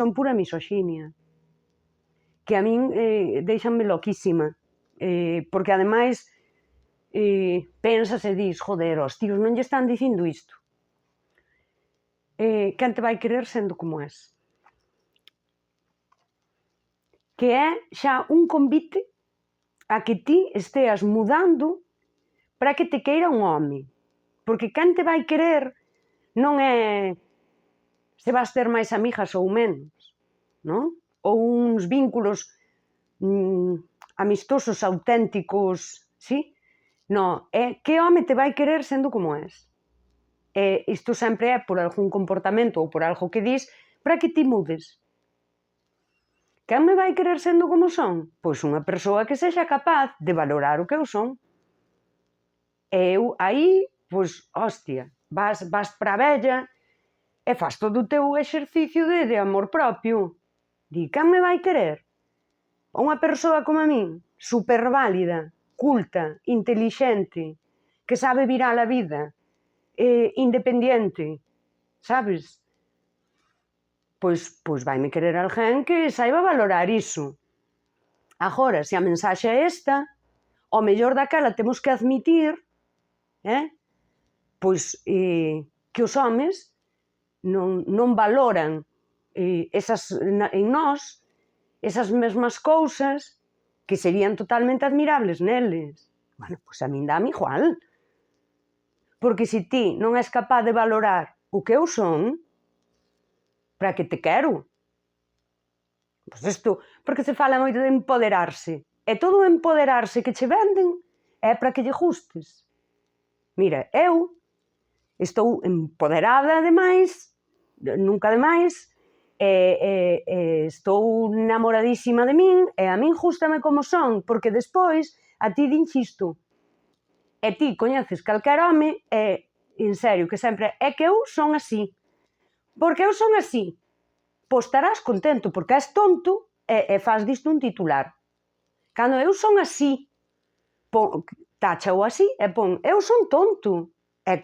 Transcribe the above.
son pura misoxinia, que a min deixanme loquísima, porque ademais pensas e dis, joder, os tíos non lle están dicindo isto. Quen te vai querer sendo como és? Que é xa un convite a que ti esteas mudando para que te queira un home. Porque quen te vai querer non é se vas ter máis amigas ou menos, non? Ou uns vínculos amistosos, auténticos, sí? Non, é que home te vai querer sendo como és. E isto sempre é por algún comportamento ou por algo que dis para que ti mudes. Quen me vai querer sendo como son? Pois unha persoa que sexa capaz de valorar o que eu son. E eu aí, pois, hostia, vas para a vella e fas todo o teu exercicio de amor propio. Di, quen me vai querer? Unha persoa como a min, superválida, culta, intelixente, que sabe virar a vida, independiente, sabes? Pois vaime querer alguén que saiba valorar iso. Agora, se a mensaxe é esta, ao mellor daquela temos que admitir pois que os homes non valoran en nós esas mesmas cousas que serían totalmente admirables neles. Bueno, pois a min dáme igual. Porque se ti non és capaz de valorar o que eu son, para que te quero? Pois isto, porque se fala moito de empoderarse. E todo o empoderarse que che venden é para que lle gustes. Mira, eu estou empoderada demais, nunca demais, estou namoradísima de min, e a min gústame como son, porque despois a ti dinche isto. E ti coñeces calquer home, e, en serio, que sempre é que eu son así. Porque eu son así. Pois estarás contento, porque és tonto e faz disto un titular. Cando eu son así, táchao así e pon, eu son tonto.